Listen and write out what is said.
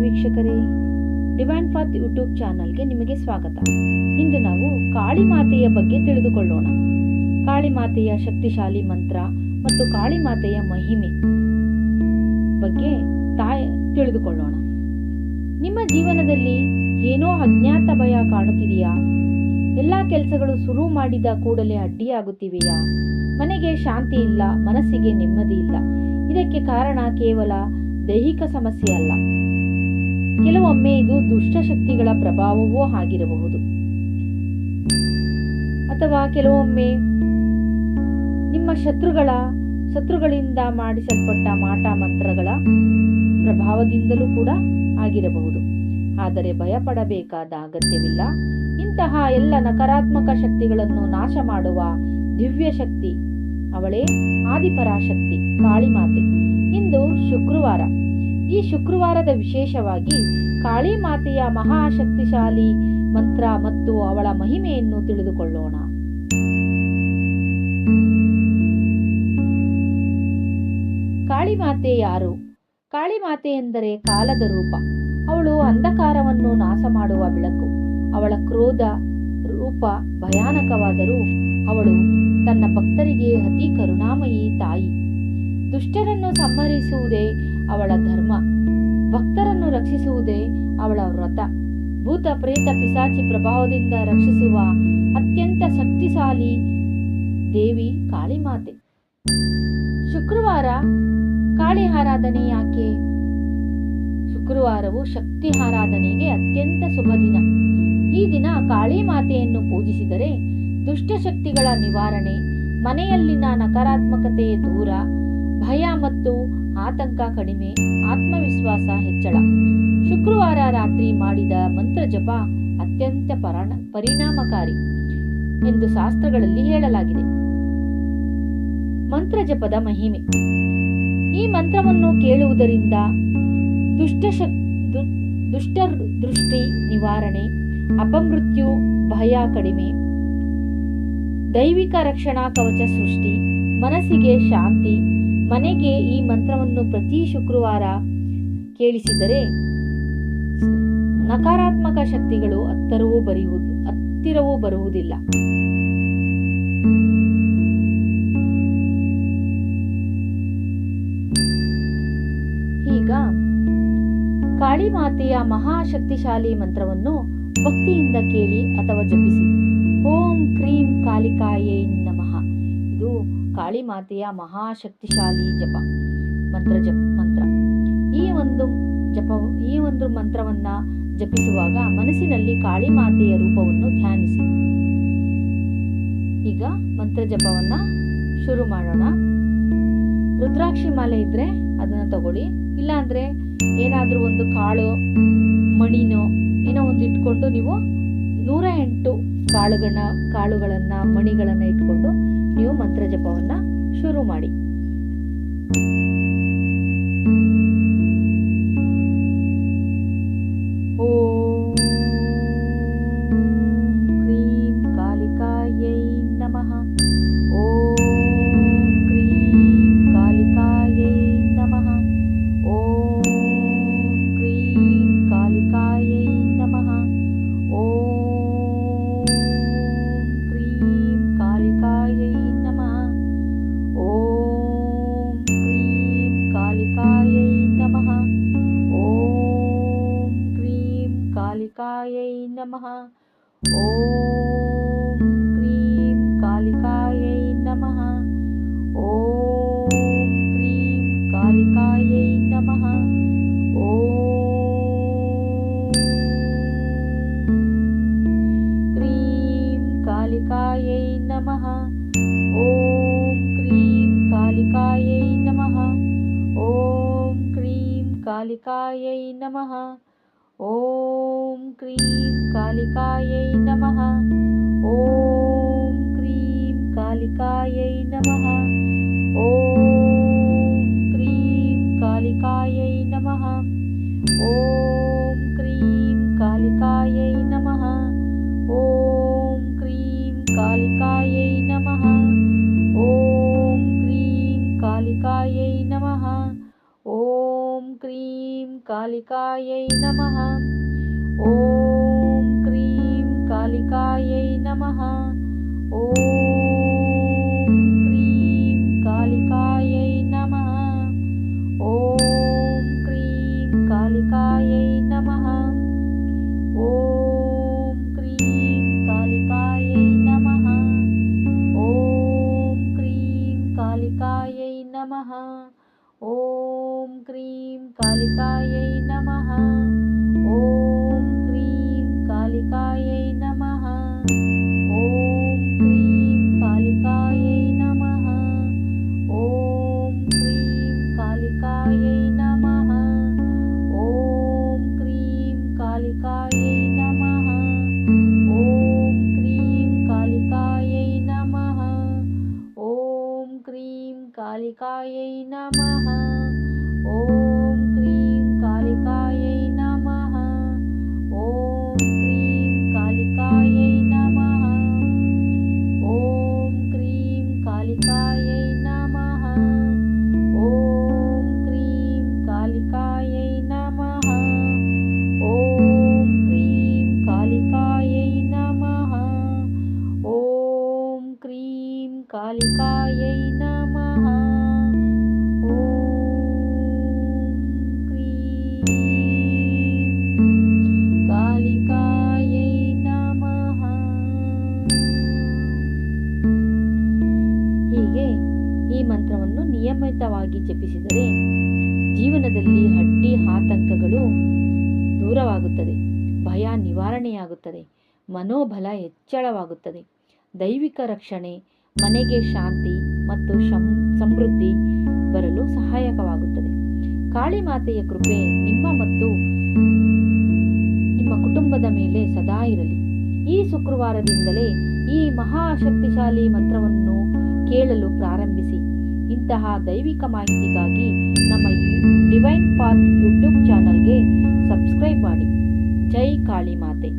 ವೀಕ್ಷಕರೇ, divine path YouTube ಚಾನಲ್ಗೆ ನಿಮಗೆ ಸ್ವಾಗತ. ಇಂದು ನಾವು ಕಾಳಿ ಮಾತೆಯ ಬಗ್ಗೆ ತಿಳಿದುಕೊಳ್ಳೋಣ. ಕಾಳಿ ಮಾತೆಯ ಶಕ್ತಿಶಾಲಿ ಮಂತ್ರ ಮತ್ತು ಕಾಳಿ ಮಾತೆಯ ಮಹಿಮೆ ಬಗ್ಗೆ ತಿಳಿದುಕೊಳ್ಳೋಣ. ನಿಮ್ಮ ಜೀವನದಲ್ಲಿ ಏನೋ ಅಜ್ಞಾತ ಭಯ ಕಾಣುತ್ತಿದೆಯಾ? ಎಲ್ಲ ಕೆಲಸಗಳು ಶುರು ಮಾಡಿದ ಕೂಡಲೇ ಅಡ್ಡಿಯಾಗುತ್ತಿವೆಯಾ? ಮನೆಗೆ ಶಾಂತಿ ಇಲ್ಲ, ಮನಸ್ಸಿಗೆ ನೆಮ್ಮದಿ ಇಲ್ಲ. ಇದಕ್ಕೆ ಕಾರಣ ಕೇವಲ ದೈಹಿಕ ಸಮಸ್ಯೆ ಅಲ್ಲ, ಕೆಲವೊಮ್ಮೆ ಇದು ದುಷ್ಟಶಕ್ತಿಗಳ ಪ್ರಭಾವವೂ ಆಗಿರಬಹುದು. ಅಥವಾ ಕೆಲವೊಮ್ಮೆ ನಿಮ್ಮ ಶತ್ರುಗಳಿಂದ ಮಾಡಿಸಲ್ಪಟ್ಟ ಮಾಟ ಮಂತ್ರಗಳ ಪ್ರಭಾವದಿಂದಲೂ ಕೂಡ ಆಗಿರಬಹುದು. ಆದರೆ ಭಯಪಡಬೇಕಾದ ಅಗತ್ಯವಿಲ್ಲ. ಇಂತಹ ಎಲ್ಲ ನಕಾರಾತ್ಮಕ ಶಕ್ತಿಗಳನ್ನು ನಾಶ ಮಾಡುವ ದಿವ್ಯ ಶಕ್ತಿ ಅವಳೇ ಆದಿಪರಾಶಕ್ತಿ ಕಾಳಿ ಮಾತೆ. ಇಂದು ಶುಕ್ರವಾರ. ಈ ಶುಕ್ರವಾರದ ವಿಶೇಷವಾಗಿ ಕಾಳಿ ಮಾತೆಯ ಮಹಾಶಕ್ತಿಶಾಲಿ ಮಂತ್ರ ಮತ್ತು ಅವಳ ಮಹಿಮೆಯನ್ನು ತಿಳಿದುಕೊಳ್ಳೋಣ. ಕಾಳಿ ಮಾತೆ ಯಾರು? ಕಾಳಿ ಮಾತೆ ಎಂದರೆ ಕಾಲದ ರೂಪ. ಅವಳು ಅಂಧಕಾರವನ್ನು ನಾಶ ಮಾಡುವ ಬೆಳಕು. ಅವಳ ಕ್ರೋಧ ರೂಪ ಭಯಾನಕವಾದರೂ ಅವಳು ತನ್ನ ಭಕ್ತರಿಗೆ ಅತಿ ಕರುಣಾಮಯಿ ತಾಯಿ. ದುಷ್ಟರನ್ನು ಸಂಹರಿಸುವುದೇ ಅವಳ ಧರ್ಮ. ಭಕ್ತರನ್ನು ರಕ್ಷಿಸುವುದೇ ಅವಳ ವ್ರತ. ಭೂತ ಪ್ರೇತ ಪಿಶಾಚಿ ಪ್ರಭಾವದಿಂದ ರಕ್ಷಿಸುವ ಅತ್ಯಂತ ಶಕ್ತಿಶಾಲಿ ದೇವಿ ಕಾಳಿ ಮಾತೆ. ಶುಕ್ರವಾರ ಕಾಳಿ ಆರಾಧನೆ ಯಾಕೆ? ಶುಕ್ರವಾರವು ಶಕ್ತಿ ಆರಾಧನೆಗೆ ಅತ್ಯಂತ ಶುಭ ದಿನ. ಈ ದಿನ ಕಾಳಿ ಮಾತೆಯನ್ನು ಪೂಜಿಸಿದರೆ ದುಷ್ಟಶಕ್ತಿಗಳ ನಿವಾರಣೆ, ಮನೆಯಲ್ಲಿನ ನಕಾರಾತ್ಮಕತೆ ದೂರ, ಭಯ ಮತ್ತು ಆತಂಕ ಕಡಿಮೆ, ಆತ್ಮವಿಶ್ವಾಸ ಹೆಚ್ಚಳ. ಶುಕ್ರವಾರ ರಾತ್ರಿ ಮಾಡಿದ ಮಂತ್ರ ಜಪ ಅತ್ಯಂತ ಪರಿಣಾಮಕಾರಿ ಎಂದು ಶಾಸ್ತ್ರಗಳಲ್ಲಿ ಹೇಳಲಾಗಿದೆ. ಮಂತ್ರ ಜಪದ ಮಹಿಮೆ. ಈ ಮಂತ್ರವನ್ನು ಕೇಳುವುದರಿಂದ ದುಷ್ಟ ದೃಷ್ಟಿ ನಿವಾರಣೆ, ಅಪಮೃತ್ಯು ಭಯ ಕಡಿಮೆ, ದೈವಿಕ ರಕ್ಷಣಾ ಕವಚ ಸೃಷ್ಟಿ, ಮನಸ್ಸಿಗೆ ಶಾಂತಿ. ಮನೆಗೆ ಈ ಮಂತ್ರವನ್ನು ಪ್ರತಿ ಶುಕ್ರವಾರ ಕೇಳಿಸಿದರೆ ನಕಾರಾತ್ಮಕ ಶಕ್ತಿಗಳು ಹತ್ತಿರವೂ ಬರುವುದಿಲ್ಲ. ಈಗ ಕಾಳಿ ಮಾತೆಯ ಮಹಾಶಕ್ತಿಶಾಲಿ ಮಂತ್ರವನ್ನು ಭಕ್ತಿಯಿಂದ ಕೇಳಿ ಅಥವಾ ಜಪಿಸಿ. ಓಂ ಕ್ರೀಂ ಕಾಳಿಕಾಯೈ ನಮಃ. ಇದು ಕಾಳಿ ಮಾತೆಯ ಮಹಾಶಕ್ತಿಶಾಲಿ ಮಂತ್ರ. ಈ ಒಂದು ಮಂತ್ರವನ್ನ ಜಪಿಸುವಾಗ ಮನಸ್ಸಿನಲ್ಲಿ ಕಾಳಿ ಮಾತೆಯ ರೂಪವನ್ನು ಧ್ಯಾನಿಸಿ. ಈಗ ಮಂತ್ರ ಜಪವನ್ನ ಶುರು ಮಾಡೋಣ. ರುದ್ರಾಕ್ಷಿ ಮಾಲೆ ಇದ್ರೆ ಅದನ್ನ ತಗೊಳ್ಳಿ, ಇಲ್ಲ ಅಂದ್ರೆ ಏನಾದ್ರೂ ಒಂದು ಕಾಳು ಮಣಿನೋ ಏನೋ ಒಂದು ಇಟ್ಕೊಂಡು ನೀವು 108 ಕಾಳುಗಳನ್ನ ಮಣಿಗಳನ್ನ ಇಟ್ಕೊಂಡು ನೀವು ಮಂತ್ರ ಜಪವನ್ನ ಶುರು ಮಾಡಿ. ಓಂ ಕ್ರೀಂ ಕಾಳಿಕಾಯೈ ನಮಃ. ಓಂ ಕ್ರೀಂ ಕಾಳಿಕಾಯೈ ನಮಃ. ಓಂ ಕ್ರೀಂ ಕಾಳಿಕಾಯೈ ನಮಃ. ಓಂ ಕ್ರೀಂ ಕಾಳಿಕಾಯೈ ನಮಃ. ಓಂ ಕ್ರೀಂ ಕಾಳಿಕಾಯೈ ನಮಃ. ಓಂ ಕ್ರೀಂ ಕಾಳಿಕಾಯೈ ನಮಃ. ಓಂ ಕ್ರೀಂ ಕಾಳಿಕಾಯೈ ನಮಃ. ಓಂ ಕ್ರೀಂ ಕಾಳಿಕಾಯೈ ನಮಃ. ಓಂ ಕ್ರೀಂ ಕಾಳಿಕಾಯೈ ನಮಃ. ಓಂ ಕ್ರೀಂ ಕಾಳಿಕಾಯೈ ನಮಃ. ಓಂ ಕ್ರೀಂ ಕಾಳಿಕಾಯೈ ನಮಃ. ಓಂ ಕ್ರೀಂ ಕಾಳಿಕಾಯೈ ನಮಃ. ಓಂ ಕ್ರೀಂ ಕಾಳಿಕಾಯೈ ನಮಃ. ಓಂ ಕ್ರೀಂ ಕಾಳಿಕಾಯೈ ನಮಃ. ಓಂ ಕ್ರೀಂ ಕಾಳಿಕಾಯೈ ನಮಃ. ಓಂ ಕ್ರೀಂ ಕಾಳಿಕಾಯೈ ನಮಃ. ಓಂ ಕ್ರೀಂ ಕಾಳಿಕಾಯೈ ನಮಃ. ಓಂ ಕ್ರೀಂ ಕಾಲಿಕಾಯೈ ನಮಃ. ಓಂ ಕ್ರೀಂ ಕಾಲಿಕಾಯೈ ನಮಃ. ಓಂ ಕ್ರೀಂ ಕಾಲಿಕಾಯೈ ನಮಃ. ಓಂ ಕ್ರೀಂ ಕಾಲಿಕಾಯೈ ನಮಃ. ಓಂ ಕ್ರೀಂ ಕಾಲಿಕಾಯೈ ನಮಃ. ಓಂ ಕ್ರೀಂ ಕಾಲಿಕಾಯೈ ನಮಃ. ಓಂ ಕ್ರೀಂ ಕಾಲಿಕಾಯೈ ನಮಃ. ಓಂ ಕ್ರೀಂ ಕಾಲಿಕಾಯೈ ನಮಃ. ಓಂ ಕ್ರೀಂ ಕಾಲಿಕಾಯೈ ನಮಃ. ಓಂ ಕ್ರೀಂ ಕಾಲಿಕಾಯೈ ನಮಃ. ಓಂ ಕ್ರೀಂ ಕಾಲಿಕಾಯೈ ನಮಃ. ಓಂ ಕ್ರೀಂ ಕಾಲಿಕಾಯೈ ನಮಃ. ಓಂ ಕ್ರೀಂ ಕಾಲಿಕಾಯೈ ನಮಃ. ಓಂ ಕ್ರೀಂ ಕಾಲಿಕಾಯೈ ನಮಃ. ಓಂ ಕ್ರೀಂ ಕಾಲಿಕಾಯೈ ನಮಃ. ಓಂ ಕ್ರೀಂ ಕಾಲಿಕಾಯೈ ನಮಃ. ಓಂ ಕ್ರೀಂ ಕಾಲಿಕಾಯೈ ನಮಃ. ಓಂ ಕ್ರೀಂ ಕಾಲಿಕಾಯೈ ನಮಃ. ಓಂ ಕ್ರೀಂ ಕಾಲಿಕಾಯೈ ನಮಃ. ಹೀಗೆ ಈ ಮಂತ್ರವನ್ನು ನಿಯಮಿತವಾಗಿ ಜಪಿಸಿದರೆ ಜೀವನದಲ್ಲಿ ಅಡ್ಡಿ ಆತಂಕಗಳು ದೂರವಾಗುತ್ತದೆ, ಭಯ ನಿವಾರಣೆಯಾಗುತ್ತದೆ, ಮನೋಬಲ ಹೆಚ್ಚಳವಾಗುತ್ತದೆ, ದೈವಿಕ ರಕ್ಷಣೆ, ಮನೆಗೆ ಶಾಂತಿ ಮತ್ತು ಸಮೃದ್ಧಿ ಬರಲು ಸಹಾಯಕವಾಗುತ್ತದೆ. ಕಾಳಿ ಮಾತೆಯ ಕೃಪೆ ನಿಮ್ಮ ಮತ್ತು ನಿಮ್ಮ ಕುಟುಂಬದ ಮೇಲೆ ಸದಾ ಇರಲಿ. ಈ ಶುಕ್ರವಾರದಿಂದಲೇ ಈ ಮಹಾಶಕ್ತಿಶಾಲಿ ಮಂತ್ರವನ್ನು ಕೇಳಲು ಪ್ರಾರಂಭಿಸಿ. ಇಂತಹ ದೈವಿಕ ಮಾಹಿತಿಗಾಗಿ ನಮ್ಮ ಡಿವೈನ್ ಪಾತ್ ಯೂಟ್ಯೂಬ್ ಚಾನಲ್ಗೆ ಸಬ್ಸ್ಕ್ರೈಬ್ ಮಾಡಿ. ಜೈ ಕಾಳಿ ಮಾತೆ.